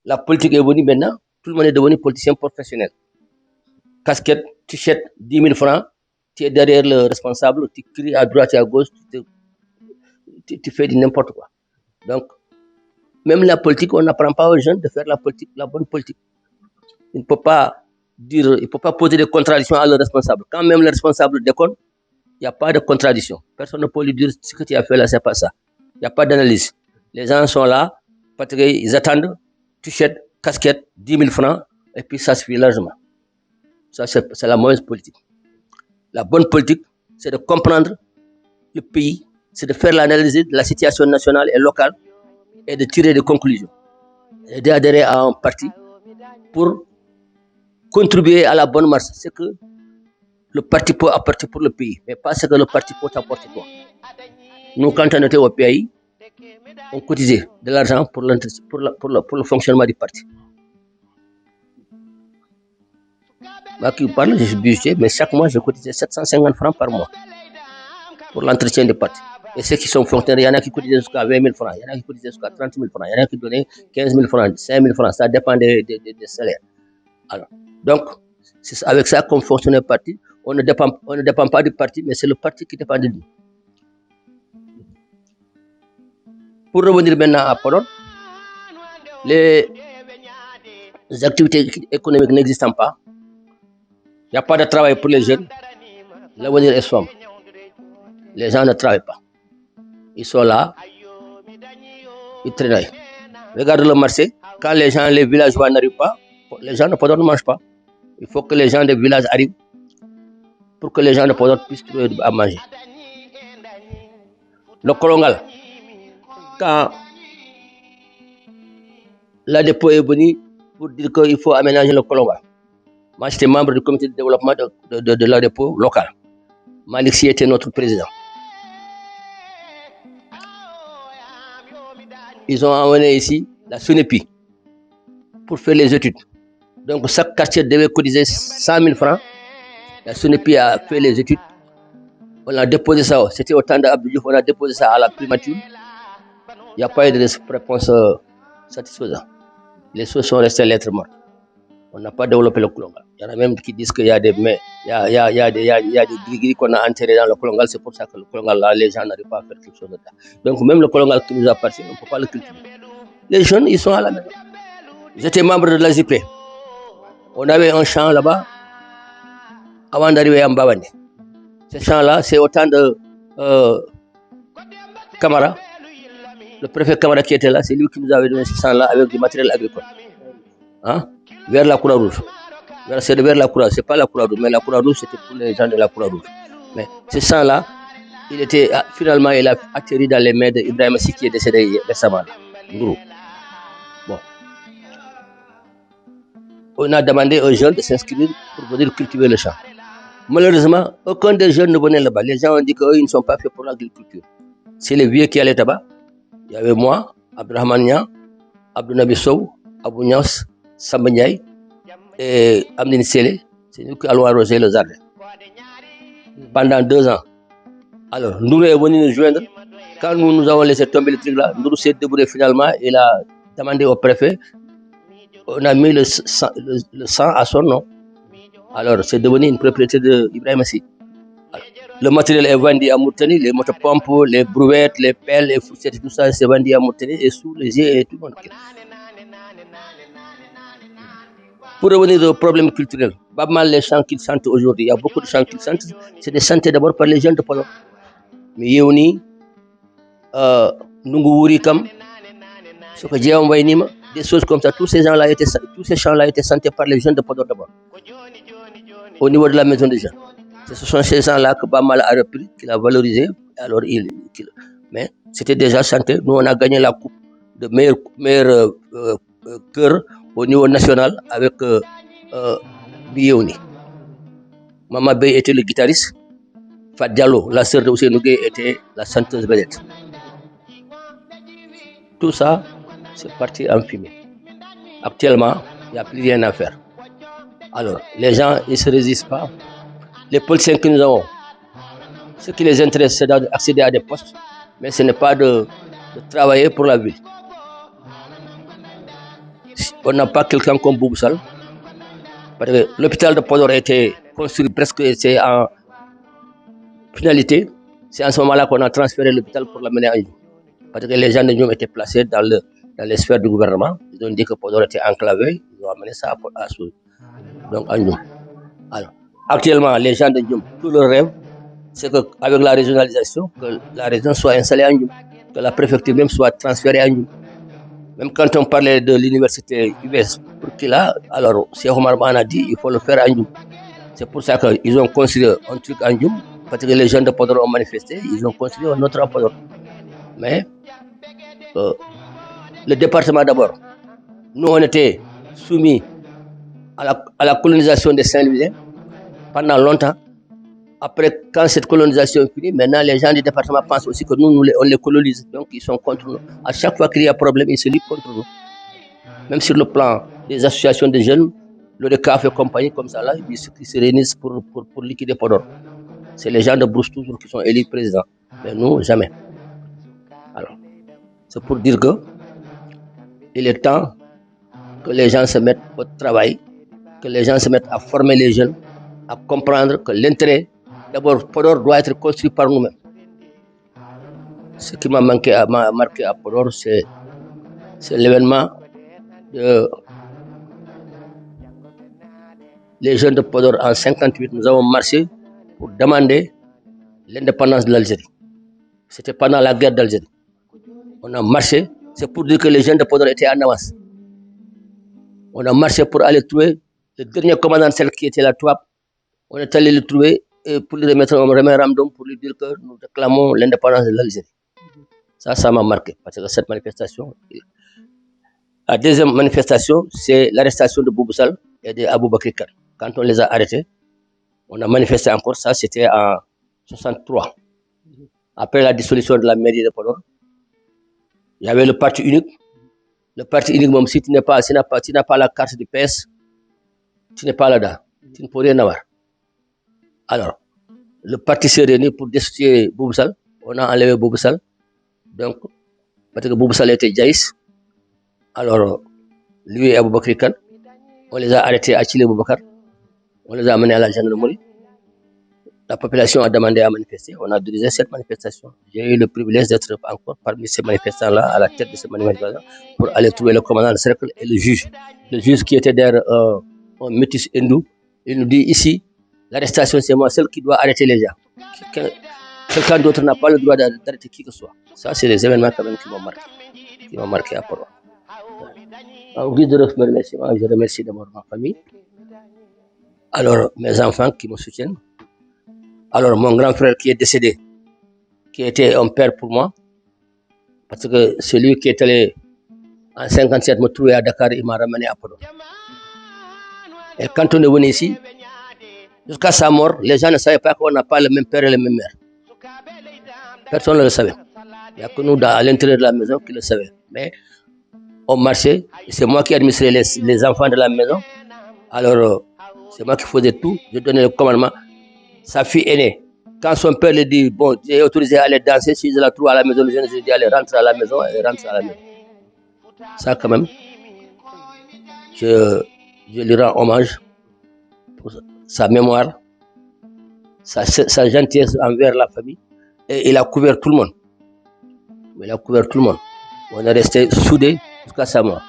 La politique est venue maintenant, tout le monde est devenu politicien professionnel. Casquette, t-shirt, 10 000 francs, tu es derrière le responsable, tu cries à droite et à gauche, tu fais n'importe quoi. Donc, même la politique, on n'apprend pas aux jeunes de faire la politique, la bonne politique. Il ne peut pas poser des contradictions à le responsable. Quand même le responsable déconne, il n'y a pas de contradiction. Personne ne peut lui dire ce que tu as fait là, c'est pas ça. Il n'y a pas d'analyse. Les gens sont là, fatigués, ils attendent, t-shirt, casquette, 10 000 francs, et puis ça suffit largement. Ça, c'est la mauvaise politique. La bonne politique, c'est de comprendre le pays, c'est de faire l'analyse de la situation nationale et locale et de tirer des conclusions. Et d'adhérer à un parti pour contribuer à la bonne marche. C'est que le parti peut apporter pour le pays, mais pas ce que le parti peut apporter toi. Nous, quand on était au pays, on cotisait de l'argent pour le fonctionnement du parti. Moi qui parle, je suis budgété, mais chaque mois, je cotisais 750 francs par mois pour l'entretien du parti. Et ceux qui sont fonctionnaires, il y en a qui cotisaient jusqu'à 20 000 francs, il y en a qui cotisaient jusqu'à 30 000 francs, il y en a qui donnaient 15 000 francs, 5 000 francs, ça dépend des salaires. Alors, donc, c'est avec ça qu'on fonctionne le parti. On ne dépend pas du parti, mais c'est le parti qui dépend de nous. Pour revenir maintenant à Podor, les activités économiques n'existant pas, il n'y a pas de travail pour les jeunes, l'avenir est sombre. Les gens ne travaillent pas. Ils sont là, ils traînent. Regarde le marché, quand les villageois n'arrivent pas, les gens de Podor ne mangent pas. Il faut que les gens des villages arrivent pour que les gens de Podor puissent trouver à manger. Le Kolongal, quand la dépôt est venue pour dire qu'il faut aménager le Kolongal, moi j'étais membre du comité de développement de la dépôt local. Malik Sy était notre président. Ils ont emmené ici la SONEPI pour faire les études. Donc chaque quartier devait cotiser 100 000 francs. La SONEPI a fait les études. On a déposé ça, c'était au temps d'Abdou Diouf, on a déposé ça à la primature. Il n'y a pas eu de réponse satisfaisante. Les choses sont restées lettres mortes. On n'a pas développé le Kolongal. Il y en a même qui disent qu'il y a des gris qu'on a enterrés dans le Kolongal, c'est pour ça que le Kolongal là, les gens n'arrivent pas à faire quelque chose de ça. Donc même le Kolongal qui nous appartient, on ne peut pas le cultiver. Les jeunes, ils sont à la maison. J'étais membre de l'AZP. On avait un champ là-bas avant d'arriver à Mbawani. Ce champ-là, c'est au temps de Camara, le préfet Camara qui était là, c'est lui qui nous avait donné ce champ-là avec du matériel agricole. Hein? Vers la Croix-Rouge. C'est vers la Croix-Rouge, c'est pas la Croix-Rouge, mais la Croix-Rouge, c'était pour les gens de la Croix-Rouge. Mais ce champ-là, finalement, il a atterri dans les mains d'Ibrahim Sy qui est décédé récemment. Bon. On a demandé aux jeunes de s'inscrire pour venir cultiver le champ. Malheureusement, aucun des jeunes ne venait là-bas. Les gens ont dit qu'eux, ils ne sont pas faits pour l'agriculture. C'est les vieux qui allaient là-bas. Il y avait moi, Abdrahman Nia, Abdou Nabi Sow, Abou Nias, Samba Ndiaye et Amdine Sélé. C'est nous qui allons arroser le jardin. Pendant 2 ans. Alors, Nourou est venu nous joindre. Quand nous avons laissé tomber le truc là, Nourou s'est débrouillé finalement. Il a demandé au préfet. On a mis le sang à son nom. Alors, c'est devenu une propriété d'Ibrahim Sy. Le matériel est vendu à Mauritanie, les motopompes, les brouettes, les pelles, les fourchettes, tout ça, c'est vendu à Mauritanie et sous les yeux et tout le monde. Pour revenir au problème culturel, pas mal les chants qu'ils chantent aujourd'hui, il y a beaucoup de chants qu'ils chantent, c'est des chantés d'abord par les jeunes de Podor. Mais Yewni, Nungu Kam, des choses comme ça, tous ces chants-là étaient chantés par les jeunes de Podor d'abord. Au niveau de la maison des gens. Ce sont ces gens-là que Bamal a repris, qu'il a valorisé. Alors mais c'était déjà chanté. Nous, on a gagné la coupe de meilleur chœur au niveau national avec Biyouni. Mama Bey était le guitariste. Fat Diallo, la sœur de Ousseynou Gueye, était la chanteuse vedette. Tout ça, c'est parti en fumée. Actuellement, il n'y a plus rien à faire. Alors, les gens, ils ne se résistent pas. Les politiciens que nous avons, ce qui les intéresse, c'est d'accéder à des postes, mais ce n'est pas de travailler pour la ville. on n'a pas quelqu'un comme Bouboussal. Parce que l'hôpital de Podor a été construit presque, c'est en finalité. C'est en ce moment-là qu'on a transféré l'hôpital pour l'amener à Ndioum. Parce que les gens de Ndioum étaient placés dans les sphères du gouvernement. Ils ont dit que Podor était enclavé. Ils ont amené ça à Ndioum. Alors, actuellement, les gens de Ndioum, tout leur rêve, c'est qu'avec la régionalisation, que la région soit installée à Ndioum, que la préfecture même soit transférée à Ndioum. Même quand on parlait de l'université UBS pour qu'il a, alors Cheikh Omar Ban a dit il faut le faire à Ndioum. C'est pour ça qu'ils ont construit un truc à Ndioum, parce que les gens de Podor ont manifesté, ils ont construit un autre à Podor. Mais le département d'abord, nous on était soumis à la colonisation des Saint-Louisiens pendant longtemps. Après, quand cette colonisation est finie, maintenant les gens du département pensent aussi que nous, on les colonise. Donc ils sont contre nous. À chaque fois qu'il y a problème, ils se liguent contre nous. Même sur le plan des associations de jeunes, le CAF et compagnie comme ça, là, ils se réunissent pour liquider Podor. C'est les gens de Brousse toujours qui sont élus présidents. Mais nous, jamais. Alors, c'est pour dire que il est temps que les gens se mettent au travail, que les gens se mettent à former les jeunes, à comprendre que l'intérêt, d'abord, Podor doit être construit par nous-mêmes. Ce qui m'a marqué à Podor, c'est l'événement les jeunes de Podor en 1958. Nous avons marché pour demander l'indépendance de l'Algérie. C'était pendant la guerre d'Algérie. On a marché, c'est pour dire que les jeunes de Podor étaient en avance. On a marché pour aller trouver le dernier commandant, celle qui était la Touab. On est allé le trouver et pour lui remettre un référendum pour lui dire que nous réclamons l'indépendance de l'Algérie. Ça m'a marqué parce que cette manifestation. La deuxième manifestation, c'est l'arrestation de Bouboussal et de Aboubakry Kane. Quand on les a arrêtés, on a manifesté encore. Ça, c'était en 1963. Après la dissolution de la mairie de Podor, il y avait le parti unique. Le parti unique, même si tu n'as pas la carte du PS, tu n'es pas là-dedans. Tu ne peux rien avoir. Alors, le parti s'est réuni pour destituer Bouboussal. On a enlevé Bouboussal. Donc, parce que Bouboussal était jaïs. Alors, lui et Aboubakry Kane, on les a arrêtés à Chile Boubacar. On les a amenés à la gendarmerie. La population a demandé à manifester. On a dirigé cette manifestation. J'ai eu le privilège d'être encore parmi ces manifestants-là, à la tête de ces manifestations, pour aller trouver le commandant de cercle et le juge. Le juge qui était derrière un métis hindou, il nous dit ici, l'arrestation, c'est moi seul qui doit arrêter les gens. Quelqu'un d'autre n'a pas le droit d'arrêter qui que ce soit. Ça, c'est des événements quand même qui m'ont marqué à Podor. En guise de remerciement, je remercie d'abord ma famille. Alors, mes enfants qui me soutiennent. Alors, mon grand frère qui est décédé, qui était un père pour moi, parce que celui qui est allé en 57 me trouver à Dakar, il m'a ramené à Podor. Et quand on est venu ici, jusqu'à sa mort, les gens ne savaient pas qu'on n'a pas le même père et le même mère. Personne ne le savait. Il n'y a que nous, à l'intérieur de la maison, qui le savaient. Mais on marchait, c'est moi qui administrais les enfants de la maison. Alors, c'est moi qui faisais tout, je donnais le commandement. Sa fille aînée, quand son père lui dit, bon, j'ai autorisé à aller danser, si je la trouve à la maison, je dis, allez, rentre à la maison, et rentre à la maison. Ça, quand même, je lui rends hommage pour sa mémoire, sa gentillesse envers la famille, et il a couvert tout le monde. Il a couvert tout le monde. On est resté soudés jusqu'à sa mort.